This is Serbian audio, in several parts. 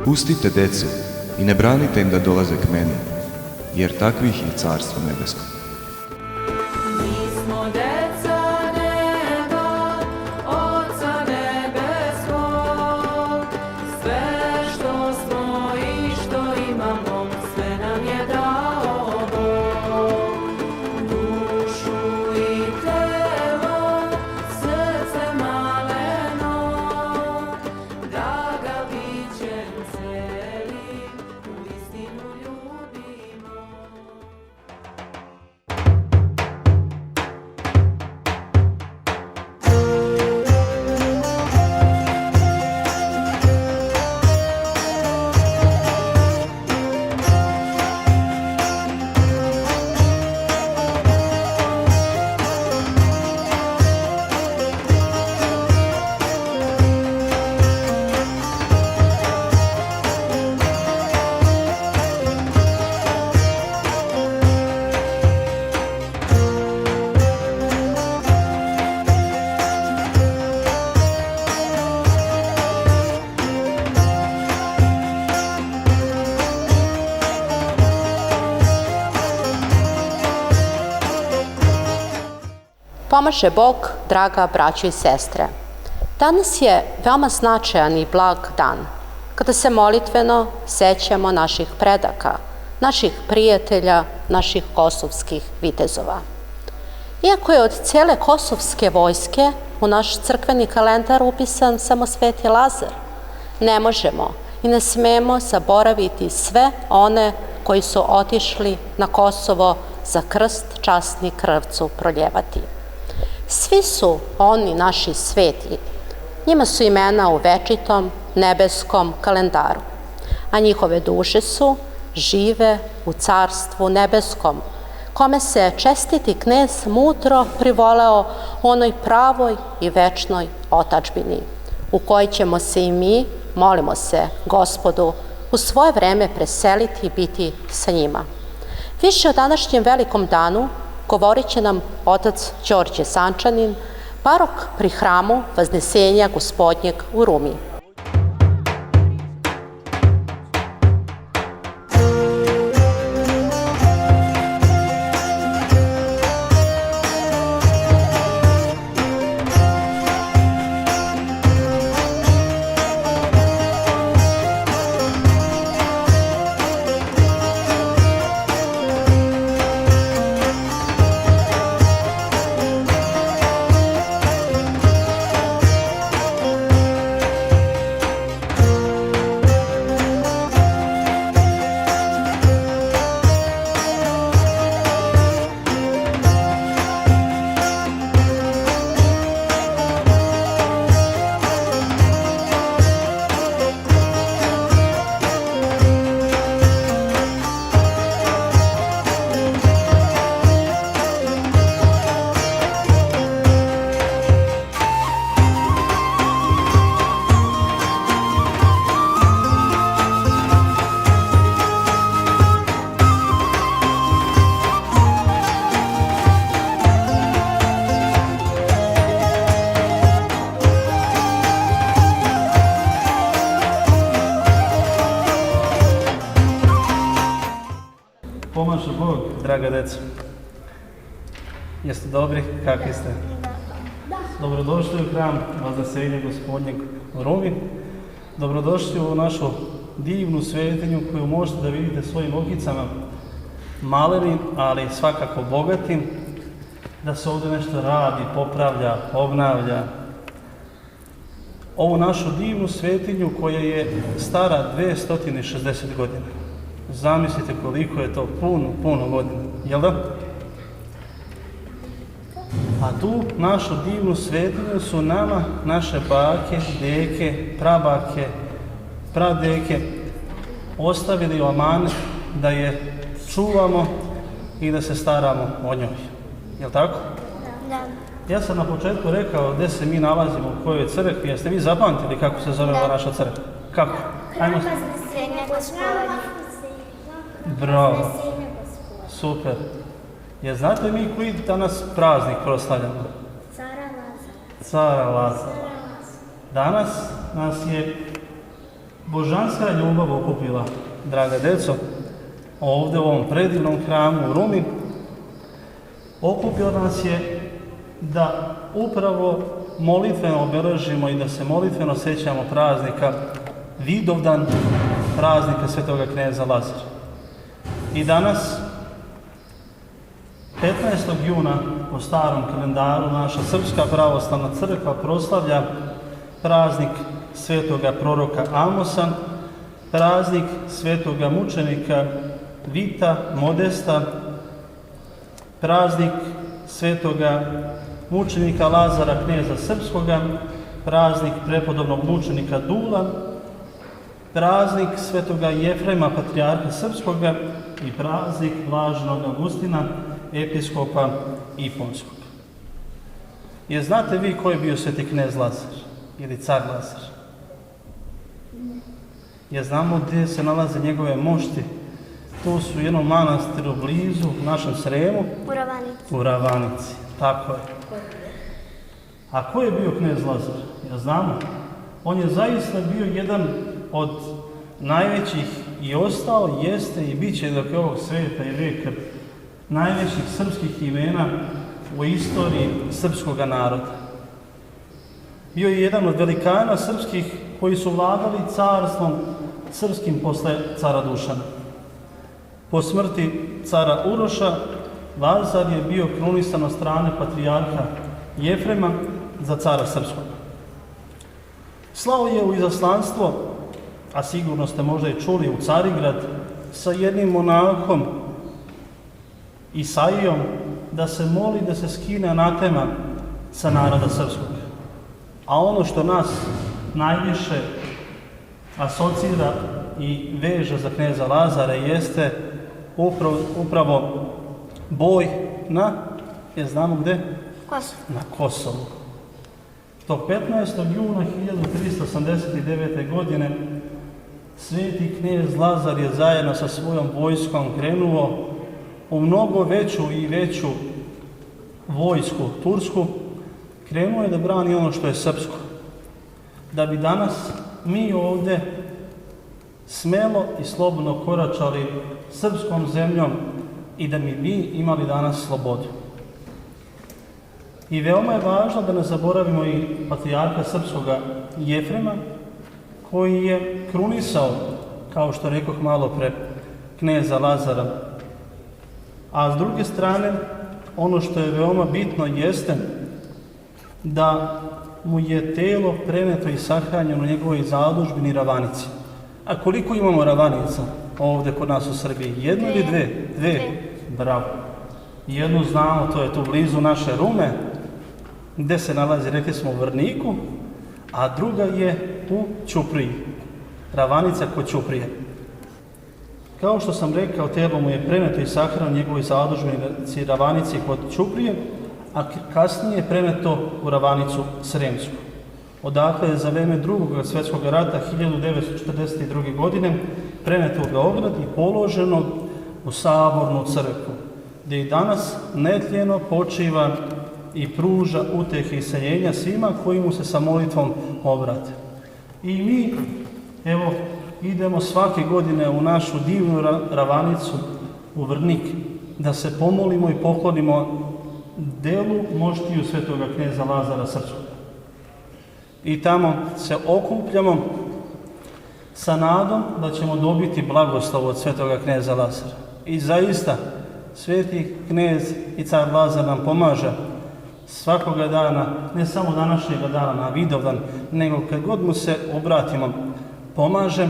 Pustite decu i ne branite im da dolaze k meni, jer takvih je carstvo nebesko. Pomaže Bog, draga braćo i sestre. Danas je veoma značajan i blag dan, kada se molitveno sećamo naših predaka, naših prijatelja, naših kosovskih vitezova. Iako je od cijele kosovske vojske u naš crkveni kalendar upisan samo Sveti Lazar, ne možemo i ne smemo zaboraviti sve one koji su otišli na Kosovo za krst časni krvcu proljevati. Svi su oni naši svetli, njima su imena u večitom nebeskom kalendaru, a njihove duše su žive u carstvu nebeskom, kome se čestiti knez mudro privoleo onoj pravoj i večnoj otadžbini, u kojoj ćemo se i mi, molimo se Gospodu, u svoje vreme preseliti i biti sa njima. Više o današnjem velikom danu govorit će nam otac Đorđe Sančanin, parok pri hramu Vaznesenja Gospodnjeg u Rumi. Pomaže Bog, draga deco. Jeste dobri? Kakvi ste? Dobrodošli u hram Vaznesenja Gospodnjeg u Rumi. Dobrodošli u našu divnu svetinju koju možete da vidite svojim okicama. Malenim, ali svakako bogatim. Da se ovdje nešto radi, popravlja, obnavlja. Ovu našu divnu svetinju koja je stara 260 godina. Zamislite koliko je to puno godina, jel da? A tu našu divnu svetinju su nama naše bake, deke, prabake, pradeke ostavili u amanet da je čuvamo i da se staramo o njoj. Jel tako? Da. Ja sam na početku rekao gdje se mi nalazimo, u kojoj crkvi. Jeste vi zapamtili kako se zove ova naša crkva? Kako? Ajmo. Vaznesenja Gospodnjeg. Bravo. Super. Jer znate mi koji danas praznik proslavljamo? Cara Lazara. Danas nas je božanska ljubav okupila, draga deco, ovdje u ovom predivnom hramu u Rumi, okupila nas je da upravo molitveno obeležimo i da se molitveno sjećamo praznika Vidovdan, praznika svetoga kneza Lazara. I danas, 15. juna po starom kalendaru, naša Srpska pravoslavna crkva proslavlja praznik svetoga proroka Amosa, praznik svetoga mučenika Vita Modesta, praznik svetoga mučenika Lazara kneza Srpskoga, praznik prepodobnog mučenika Dula, praznik svetoga Jefrema patrijarha Srpskoga i praznik blaženog Augustina episkopa Iponskog. Jer znate vi ko je bio sveti knez Lazar ili car Lazar? Jer znamo gdje se nalaze njegove mošti. To su u jednom manastiru blizu, u našem Sremu. U Ravanici. Tako je. A ko je bio knez Lazar? Ja znamo. On je zaista bio jedan od najvećih i ostao, jeste i bit će dok je ovog svijeta i vijeka najvećih srpskih imena u istoriji srpskog naroda. Bio je jedan od velikana srpskih koji su vladali carstvom srpskim posle cara Dušana. Po smrti cara Uroša, Lazar je bio krunisan od strane patrijarha Jefrema za cara Srpskog. Slao je u izaslanstvo, a sigurno ste možda i čuli, u Carigrad sa jednim monahom Isaijom da se moli da se skine anatema sa naroda srpskog. A ono što nas najviše asocira i veže za kneza Lazara jeste upravo boj na, znamo gde? Kosovo. Na Kosovu. Tog 15. juna 1389. godine sveti knez Lazar je zajedno sa svojom vojskom krenuo u mnogo veću i veću vojsku tursku, krenuo je da brani ono što je srpsko. Da bi danas mi ovdje smelo i slobodno koračali srpskom zemljom i da bi mi imali danas slobodu. I veoma je važno da ne zaboravimo i patrijarha srpskoga Jefrema, koji je krunisao, kao što rekoh malo pre, kneza Lazara. A s druge strane, ono što je veoma bitno jeste da mu je telo preneto i sahranjeno u njegovoj zadužbini Ravanici. A koliko imamo Ravanica ovdje kod nas u Srbiji? Jednu ili dve? Dve. Bravo. Jednu znamo, to je tu blizu naše Rume, gdje se nalazi, rekli smo, u Vrniku, a druga je u Ćupriji. Ravanica kod Ćuprije. Kao što sam rekao, telo mu je preneto i sahranjeno u njegovoj zadužbini Ravanici kod Ćuprije, a kasnije je preneto u Ravanicu Sremsku. Odakle je za vreme Drugog svjetskog rata 1942. godine preneto u Beograd i položeno u Sabornu crkvu, gdje i danas netljeno počiva i pruža utjehe i iseljenja svima koji mu se sa molitvom obrate. I mi, evo, idemo svake godine u našu divnu Ravanicu, u Vrnik, da se pomolimo i poklonimo delu moštiju svetoga kneza Lazara Srpskog. I tamo se okupljamo sa nadom da ćemo dobiti blagoslov od svetoga kneza Lazara. I zaista, sveti knez i car Lazar nam pomaže svakoga dana, ne samo današnjega dana na Vidovdan, nego kad god mu se obratimo, pomaže,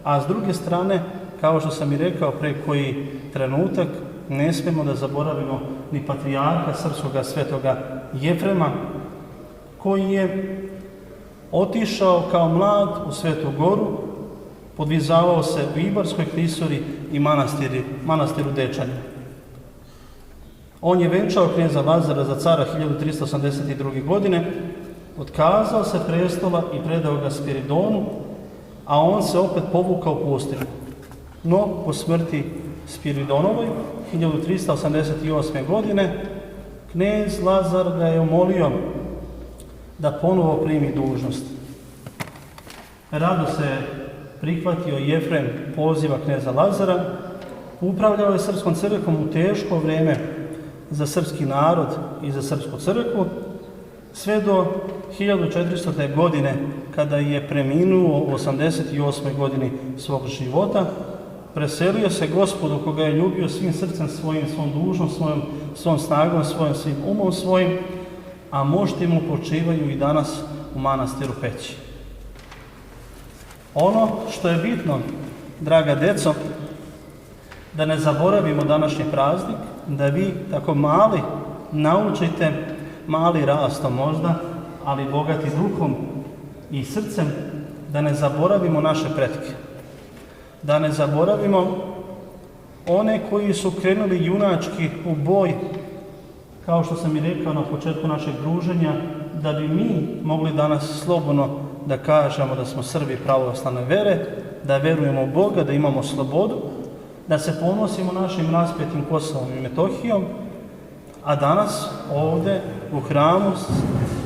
a s druge strane, kao što sam i rekao pre koji trenutak, ne smijemo da zaboravimo ni patrijarha srpskoga svetoga Jefrema, koji je otišao kao mlad u Svetu Goru, podvizavao se u Ibarskoj klisuri i manastiru Dečanja. On je venčao kneza Lazara za cara 1382. godine, otkazao se prestola i predao ga Spiridonu, a on se opet povukao u pustinju. No, po smrti Spiridonovoj, 1388. godine, knez Lazar ga je umolio da ponovo primi dužnost. Rado se prihvatio Jefrem poziva kneza Lazara, upravljao je Srpskom crkvom u teško vrijeme za srpski narod i za Srpsku crkvu, sve do 1400. godine, kada je preminuo u 88. godini svog života. Preselio se Gospodu koga je ljubio svim srcem svojim, svom dužom, svom snagom, svim umom svojim, a mošti mu počivaju i danas u manastiru Peći. Ono što je bitno, draga deco, da ne zaboravimo današnji praznik, da vi tako mali naučite, mali rastom možda, ali bogati duhom i srcem, da ne zaboravimo naše pretke. Da ne zaboravimo one koji su krenuli junački u boj, kao što sam i rekao na početku našeg druženja, da bi mi mogli danas slobodno da kažemo da smo Srbi pravoslavne vere, da verujemo u Boga, da imamo slobodu, da se ponosimo našim raspetim Kosovom i Metohijom, a danas ovdje u hramu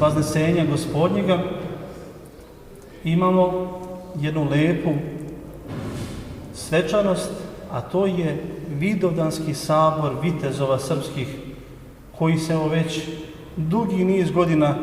Vaznesenja Gospodnjega imamo jednu lepu svečanost, a to je Vidovdanski sabor vitezova srpskih, koji se već dugi niz godina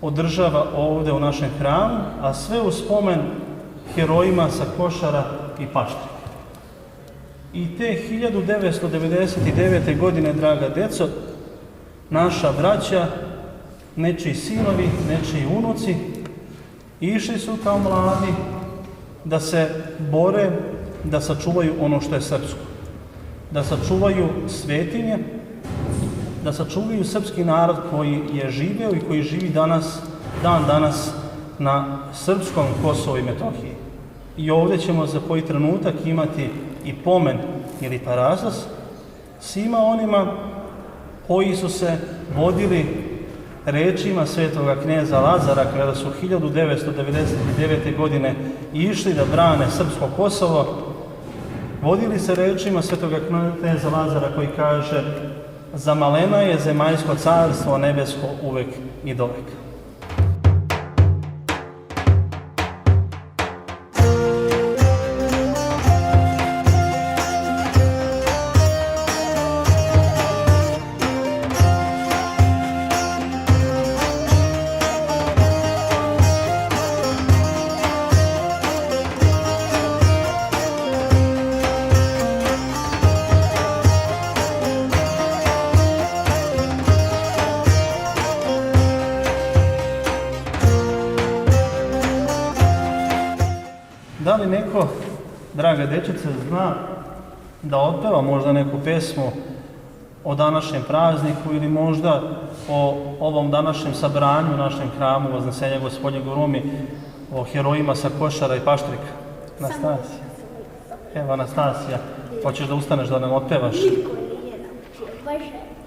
održava ovdje u našem hramu, a sve u spomen herojima sa Košara i Paštrika. I te 1999. godine, draga deco, naša braća, nečiji sinovi, nečiji unuci, išli su kao mladi da se bore, da sačuvaju ono što je srpsko, da sačuvaju svetinje, da sačuvaju srpski narod koji je živeo i koji živi danas, dan danas na srpskom Kosovu i Metohiji. I ovdje ćemo za koji trenutak imati i pomen ili parazas svima onima koji su se vodili rečima svetoga kneza Lazara kada su 1999. godine išli da brane srpsko Kosovo. Vodili se rečima svetoga kneza Lazara koji kaže: "Zamalena je zemaljsko carstvo, nebesko uvek i dovek." Da li neko, draga dečice, zna da otpeva možda neku pesmu o današnjem prazniku ili možda o ovom današnjem sabranju u našem hramu Vaznesenja Gospodnjeg u Rumi, o herojima sa Košara i Paštrika? Anastasija. Evo, Anastasija, hoćeš da ustaneš da nam otpevaš?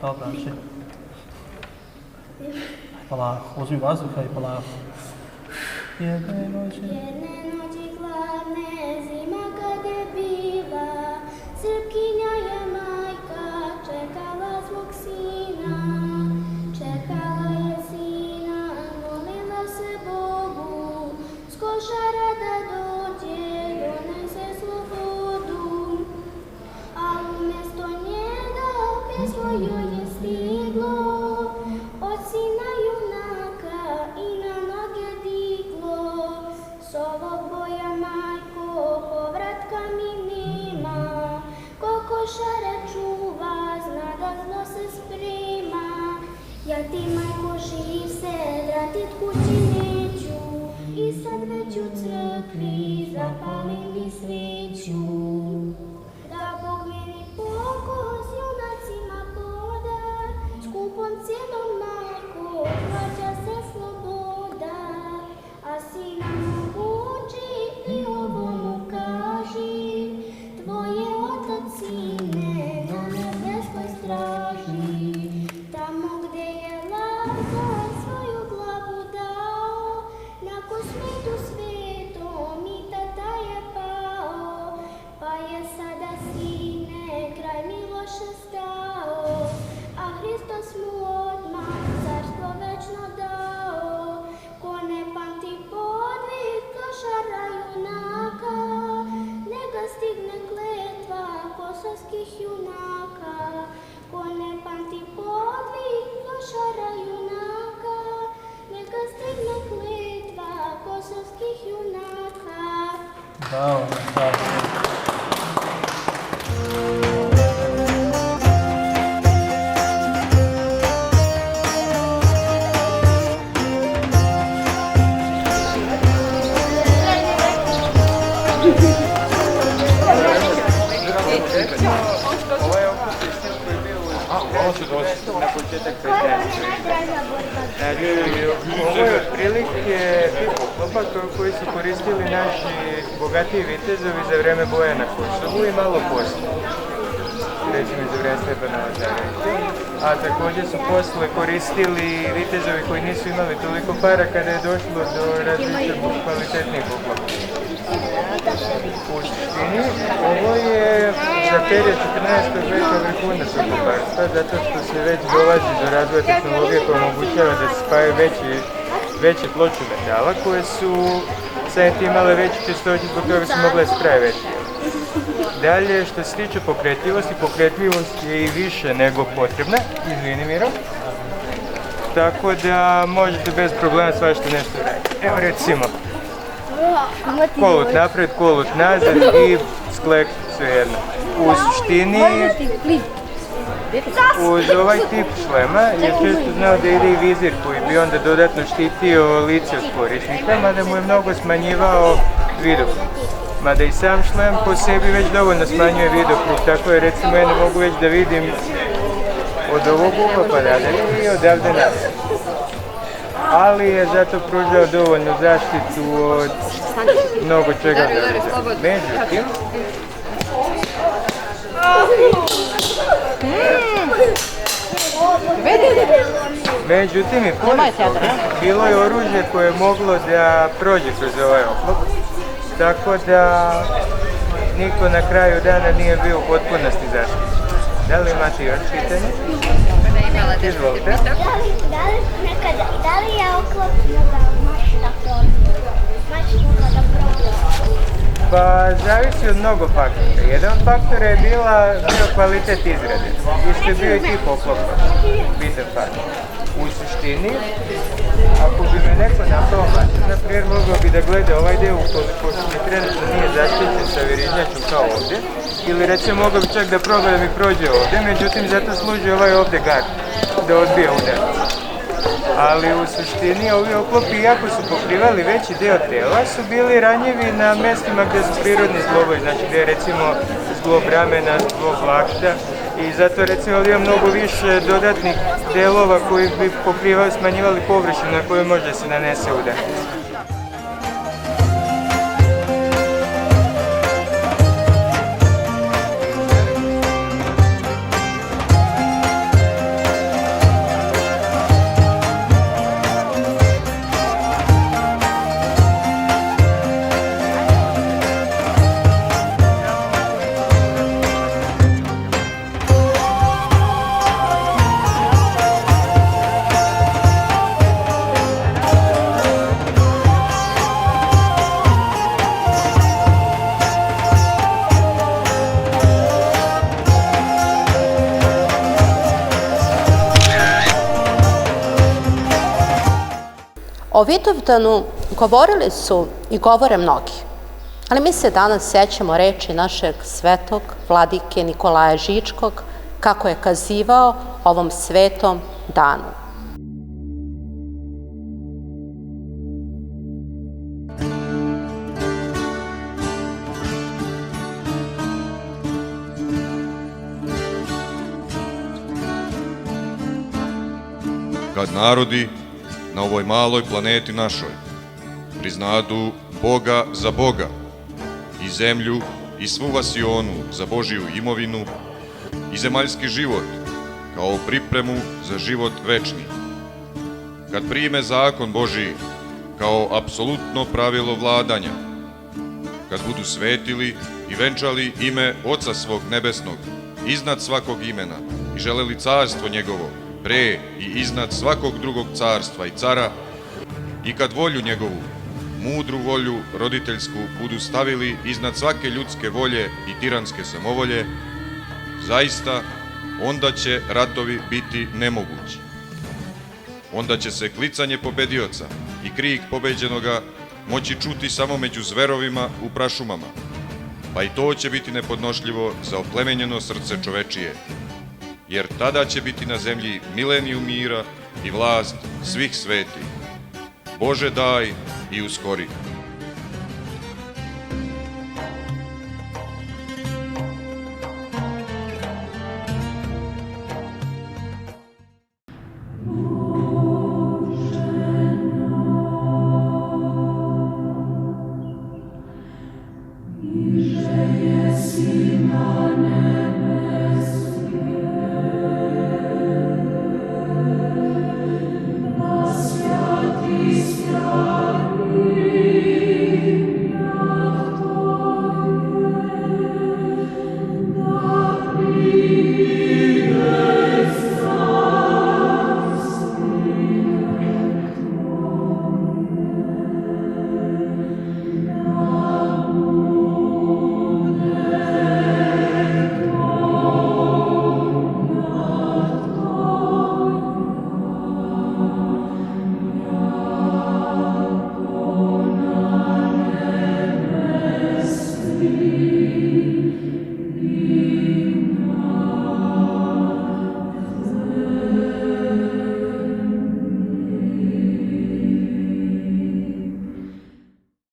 Dobro, znači. Polako, uzmi vazduha i polako. Jedne noći hladne, zima kad je bila, Srpkinja je majka, čekala svog sina. Čekala je sina, molila se Bogu, s Košara da dođe, donese slobodu. A umjesto njega pismo joj je stiglo, od sina junaka i na noge diglo. S ovog boja, majko, povratka mi nema, ko Košare čuva, zna da zlo se sprema. Ja ti, majko, živ se, vratit kući neću, i sad već u crkvi zapalim mi sveću. Da Bog meni pokos junacima poda, skupom cijenom, majko, plaća se sloboda. A sina mu uči i ovo mu kaži, tvoje otac, sine, na nebeskoj straži. Tamo gde je Lazar svoju glavu dao, na kosmitu svetom i tata je pao. Pa je sada, sine, kraj Miloša stao, a Hristos mu odmah carstvo večno dao. Ko ne pamti podvig Košara junaka, Bravo, bravo. Na početak ovo je otprilike tip oklopaka koji su koristili naši bogatiji vitezovi za vreme boja na Kosovu i malo poslije. Recimo za vreme Stjepana Lazarevića. A također su posle koristili vitezovi koji nisu imali toliko para kada je došlo do različitih kvalitetnih oklopaka. U suštini, ovo je za period 14. veka vrhunac okloparstva, zato što se već dolazi do razvoja tehnologije koja omogućava da se spajaju veće ploče metala koje su sad imale veće čistoće, zbog toga su mogle spraje veće. Dalje, što se tiče pokretljivost je i više nego potrebna, izvini Miro. Tako da možete bez problema svašta nešto raditi. Evo recimo, kolut napred, kolut nazad i sklek svejedno. U suštini, uz ovaj tip šlema je često znao da ide i vizir koji bi onda dodatno štitio lice od korisnika, mada mu je mnogo smanjivao vidokrug. Mada i sam šlem po sebi već dovoljno smanjuje vidokrug, tako je recimo ja ne mogu već da vidim od ovog ugla pa nadalje i odavde nadalje. Ali je zato pružao dovoljnu zaštitu od mnogo čega da vidim. Međutim, i bilo je oružje koje je moglo da prođe kroz ovaj oklop, tako da niko na kraju dana nije bio u potpunosti zaštićen. Da li imate još pitanje? Izvolite. Da li je oklop mogao moći da prođe? Pa zavisi od mnogo faktora. Jedan od faktora je bio kvalitet izrade. Isto je bio i tip oklopa, bitan faktor. U suštini, ako bi me neko napao mačem, na primjer mogao bi da gleda ovaj deo ukoliko mi trenutno nije zaštićen sa verižnjačom kao ovdje, ili recimo mogao bi čak da proba da mi prođe ovdje, međutim zato služi ovaj ovdje gard, da odbija udar. Ali u suštini ovi oklopi, iako su pokrivali veći deo tela, su bili ranjivi na mjestima gdje su prirodni zglobovi, znači gdje je recimo zglob ramena, zglob lakta, i zato recimo ovdje ima mnogo više dodatnih delova koji bi pokrivali, smanjivali površinu na kojoj može se nanese udar. O Vidovdanu govorili su i govore mnogi, ali mi se danas sećamo reči našeg svetog vladike Nikolaja Žičkog kako je kazivao ovom svetom danu. Kad narodi na ovoj maloj planeti našoj priznadu Boga za Boga i zemlju i svu vasionu za Božiju imovinu i zemaljski život kao pripremu za život večni. Kad prime zakon Božiji kao apsolutno pravilo vladanja, kad budu svetili i venčali ime Oca svog nebesnog iznad svakog imena i želeli carstvo njegovo pre i iznad svakog drugog carstva i cara, i kad volju njegovu, mudru volju roditeljsku, budu stavili iznad svake ljudske volje i tiranske samovolje, zaista onda će ratovi biti nemogući. Onda će se klicanje pobedioca i krik pobeđenoga moći čuti samo među zverovima u prašumama, pa i to će biti nepodnošljivo za oplemenjeno srce čovečije, jer tada će biti na zemlji milenijum mira i vlast svih svetih. Bože daj i uskori.